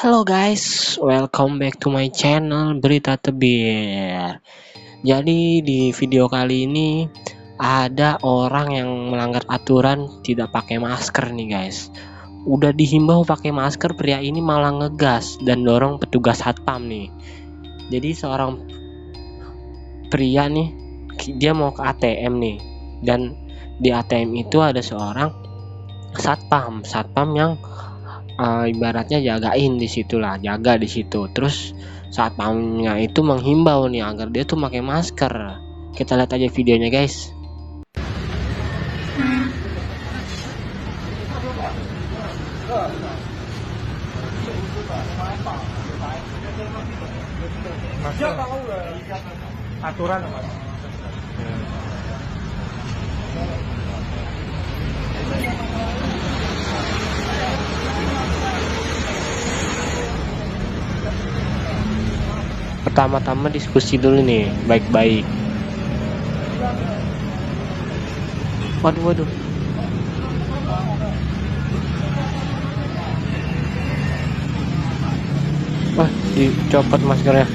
Halo guys, welcome back to my channel Berita Tebir. Jadi di video kali ini ada orang yang melanggar aturan tidak pakai masker nih guys. Udah dihimbau pakai masker, pria ini malah ngegas dan dorong petugas satpam nih. Jadi seorang pria nih, dia mau ke ATM nih, dan di ATM itu ada seorang satpam yang ibaratnya jagain di situlah, jaga di situ. Terus satpamnya itu menghimbau nih agar dia tuh pakai masker. Kita lihat aja videonya guys. Aturan apa? Pertama-tama diskusi dulu nih, baik-baik. Waduh. Wah, dicopot maskernya.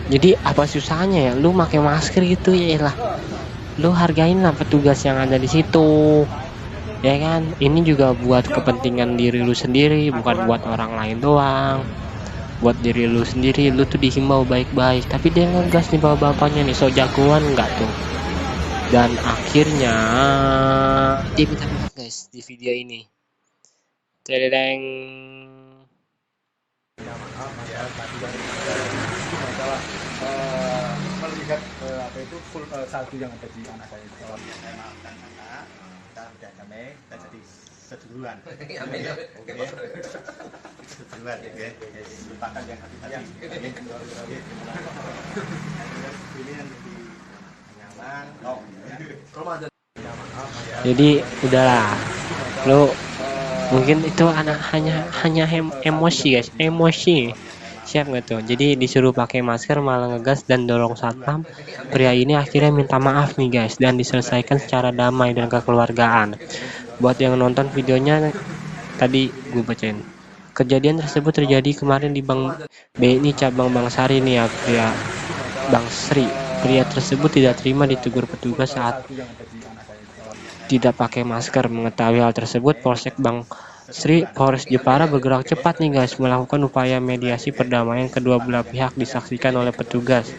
Jadi apa susahnya ya lu pakai masker gitu ya lah. Lu hargain lah petugas yang ada di situ. Ya kan? Ini juga buat kepentingan diri lu sendiri, bukan buat orang lain doang. Buat diri lu sendiri, lu tuh dihimbau baik-baik, tapi dia ngegas nih bapak-bapaknya nih, so jagoan nggak tuh. Dan akhirnya dia minta maaf guys di video ini. Tedeng. Melihat apa itu full salju yang ada di anak saya itu. Saya maafkan anak, kita udah damai, kita jadi seduluan. Amin. Oke, Pak. Seduluan gitu ya. Lupakan yang hati-hati. Ini yang lebih nyaman. Jadi udahlah, lu mungkin itu anak hanya emosi guys, emosi. Siap nggak tuh? Jadi disuruh pakai masker malah ngegas dan dorong satpam. Pria ini akhirnya minta maaf nih guys, dan diselesaikan secara damai dan kekeluargaan. Buat yang nonton videonya tadi gue bacain. Kejadian tersebut terjadi kemarin di Bank BNI cabang Bangsari nih ya, pria Bang Sri. Pria tersebut tidak terima ditegur petugas saat tidak pakai masker. Mengetahui hal tersebut, Polsek Bang Sri Polres Jepara bergerak cepat nih guys, melakukan upaya mediasi perdamaian kedua belah pihak disaksikan oleh petugas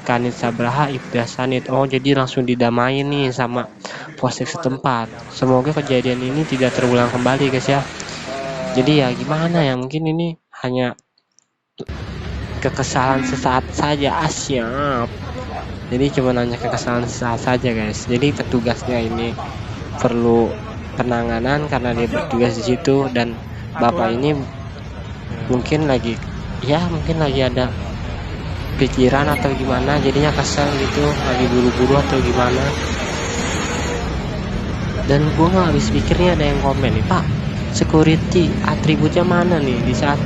Kanit Sabraha Ibda Sanit. Oh, jadi langsung didamain nih sama polsek setempat. Semoga kejadian ini tidak terulang kembali guys ya. Jadi ya gimana ya, mungkin ini hanya kekesalan sesaat saja. Siap. Jadi cuma hanya kekesalan sesaat saja guys. Jadi petugasnya ini perlu penanganan karena dia bertugas di situ, dan bapak ini mungkin lagi ada pikiran atau gimana, jadinya kesel gitu, lagi buru-buru atau gimana. Dan gua nggak habis pikirnya ada yang komen nih, Pak, security atributnya mana nih di saat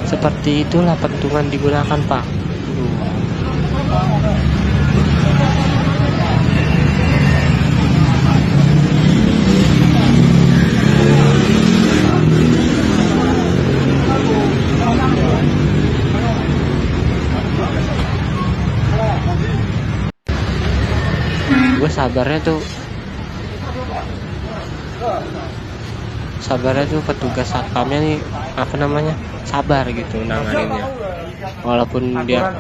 seperti itulah pentungan digunakan, Pak. Gue sabarnya tuh petugas satpamnya nih sabar gitu nanganinnya, walaupun dia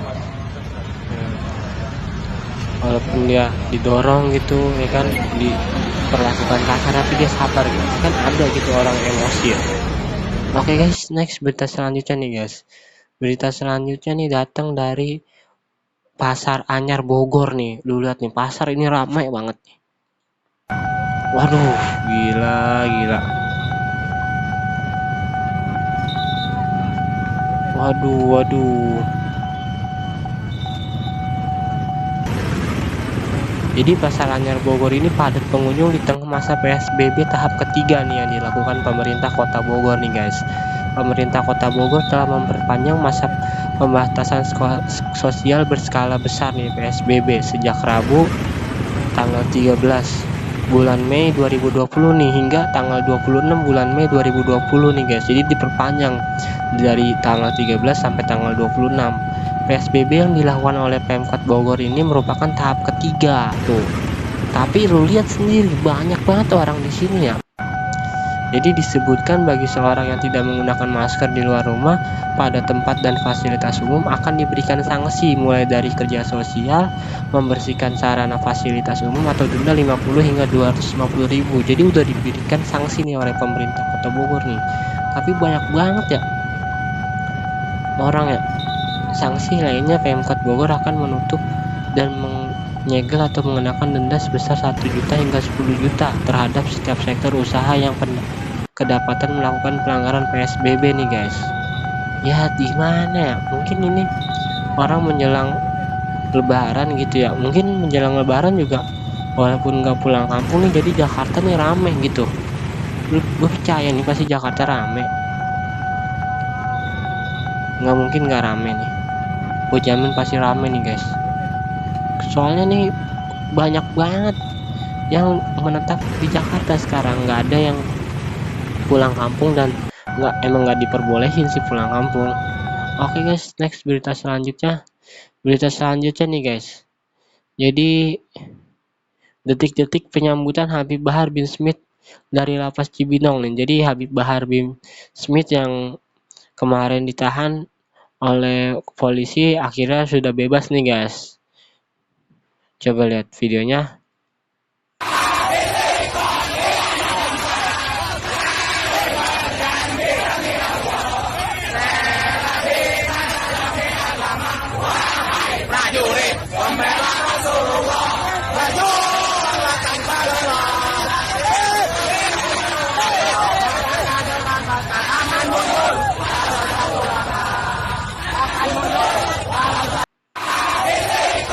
didorong gitu ya kan, diperlakukan kasar, tapi dia sabar gitu kan. Ada gitu orang emosi ya. Oke guys, next berita selanjutnya nih guys. Berita selanjutnya nih datang dari Pasar Anyar Bogor nih. Lu lihat nih, pasar ini ramai banget nih. Waduh, gila. Waduh. Jadi Pasar Anyar Bogor ini padat pengunjung di tengah masa PSBB tahap ketiga nih yang dilakukan pemerintah Kota Bogor nih guys. pemerintah Kota Bogor telah memperpanjang masa pembatasan sosial berskala besar nih PSBB sejak Rabu tanggal 13 bulan Mei 2020 nih hingga tanggal 26 bulan Mei 2020 nih guys. Jadi diperpanjang dari tanggal 13 sampai tanggal 26. PSBB yang dilakukan oleh Pemkot Bogor ini merupakan tahap ketiga tuh. Tapi lu lihat sendiri banyak banget orang di sini ya. Jadi disebutkan bagi seorang yang tidak menggunakan masker di luar rumah pada tempat dan fasilitas umum akan diberikan sanksi mulai dari kerja sosial, membersihkan sarana fasilitas umum atau denda 50 hingga 250 ribu. Jadi udah diberikan sanksi nih oleh pemerintah Kota Bogor nih. Tapi banyak banget ya orang ya. Sanksi lainnya Pemkot Bogor akan menutup dan menyegel atau mengenakan denda sebesar 1 juta hingga 10 juta terhadap setiap sektor usaha yang kedapatan melakukan pelanggaran PSBB nih guys. Ya gimana ya, mungkin ini orang menjelang lebaran gitu ya, mungkin menjelang lebaran juga walaupun nggak pulang kampung nih, jadi Jakarta nih rame gitu. Gue percaya nih pasti Jakarta rame, nggak mungkin nggak rame nih, gue jamin pasti rame nih guys. Soalnya nih banyak banget yang menetap di Jakarta sekarang, nggak ada yang pulang kampung dan nggak diperbolehin sih pulang kampung. Oke guys, next berita selanjutnya nih guys. Jadi detik-detik penyambutan Habib Bahar bin Smith dari lapas Cibinong nih. Jadi Habib Bahar bin Smith yang kemarin ditahan oleh polisi akhirnya sudah bebas nih guys. Coba lihat videonya.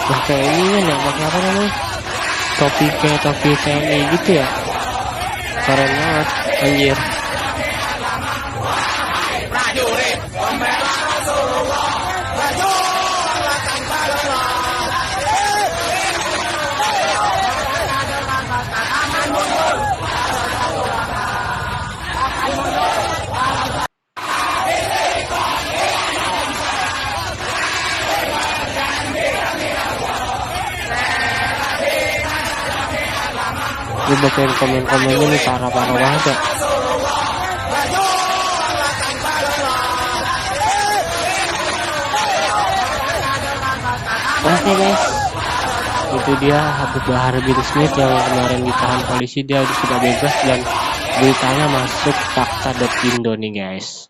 Pakai ini kan ya, pakai apa namanya, topi TNI gitu ya, keren banget anjir. Gue bacain komen-komennya nih, parah-parah banget ya. Oke guys, itu dia Habib Bahar bin Smith yang kemarin ditahan polisi, dia sudah bebas dan beritanya masuk fakta.indo nih guys.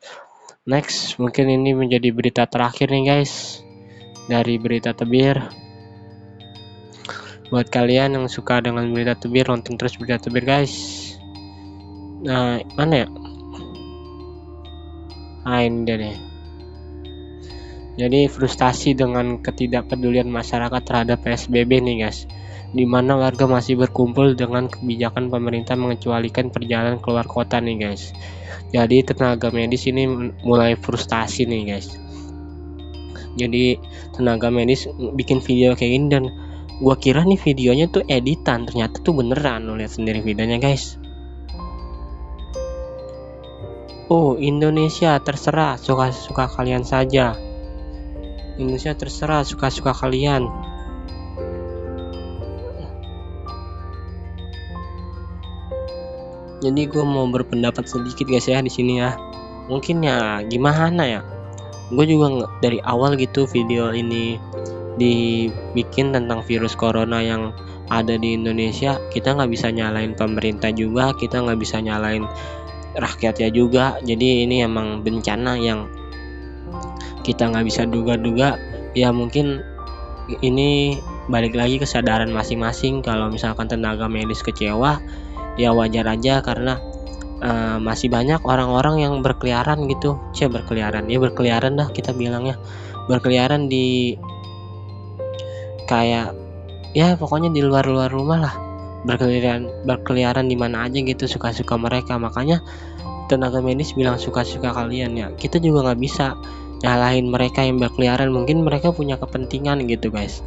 Next, mungkin ini menjadi berita terakhir nih guys dari berita tebir. Buat kalian yang suka dengan berita tebir, nonton terus berita tebir guys. Nah, mana ya? Nah, ini dia nih. Jadi frustasi dengan ketidakpedulian masyarakat terhadap PSBB nih guys, dimana warga masih berkumpul dengan kebijakan pemerintah mengecualikan perjalanan keluar kota nih guys. Jadi tenaga medis ini mulai frustasi nih guys. Jadi tenaga medis bikin video kayak gini dan gua kira nih videonya tuh editan, ternyata tuh beneran. Lo lihat sendiri videonya guys. Oh, Indonesia terserah, suka-suka kalian saja. Indonesia terserah, suka-suka kalian. Jadi gue mau berpendapat sedikit guys ya di sini ya. Mungkin ya gimana ya? Gue juga dari awal gitu video ini dibikin tentang virus corona yang ada di Indonesia, kita nggak bisa nyalain pemerintah juga, kita nggak bisa nyalain rakyatnya juga. Jadi ini emang bencana yang kita nggak bisa duga-duga. Ya mungkin ini balik lagi kesadaran masing-masing. Kalau misalkan tenaga medis kecewa, ya wajar aja karena masih banyak orang-orang yang berkeliaran gitu. Berkeliaran dah kita bilangnya, berkeliaran di kayak ya pokoknya di luar rumah lah, berkeliaran di mana aja gitu, suka-suka mereka. Makanya tenaga medis bilang suka-suka kalian ya, kita juga nggak bisa nyalahin mereka yang berkeliaran, mungkin mereka punya kepentingan gitu guys.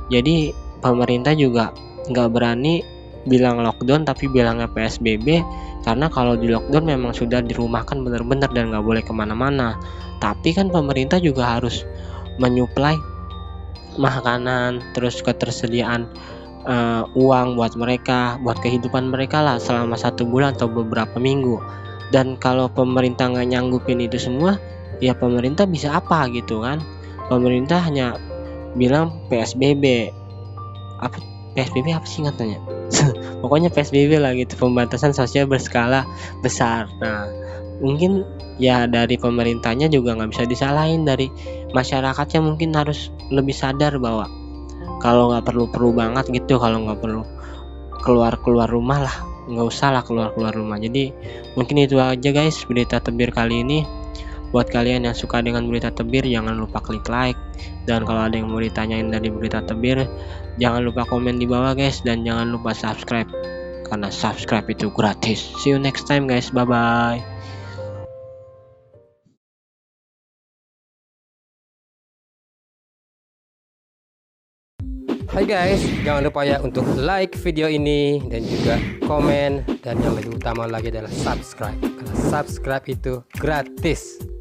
Jadi pemerintah juga nggak berani bilang lockdown tapi bilangnya PSBB, karena kalau di lockdown memang sudah dirumahkan benar-benar dan nggak boleh kemana-mana. Tapi kan pemerintah juga harus menyuplai makanan, terus ketersediaan uang buat mereka, buat kehidupan mereka lah selama 1 bulan atau beberapa minggu. Dan kalau pemerintah nggak nyanggupin itu semua, ya pemerintah bisa apa gitu kan? Pemerintah hanya bilang PSBB. Apa PSBB apa sih katanya? Pokoknya PSBB lah gitu, pembatasan sosial berskala besar. Nah, mungkin ya dari pemerintahnya juga nggak bisa disalahin, dari masyarakatnya mungkin harus lebih sadar bahwa kalau nggak perlu banget gitu, kalau nggak perlu keluar rumah lah, nggak usah lah keluar rumah. Jadi mungkin itu aja guys berita tebir kali ini. Buat kalian yang suka dengan berita tebir, jangan lupa klik like, dan kalau ada yang mau ditanyain dari berita tebir, jangan lupa komen di bawah guys, dan jangan lupa subscribe karena subscribe itu gratis. See you next time guys, bye bye. Hai guys, jangan lupa ya untuk like video ini dan juga komen, dan yang lebih utama lagi adalah subscribe, karena subscribe itu gratis.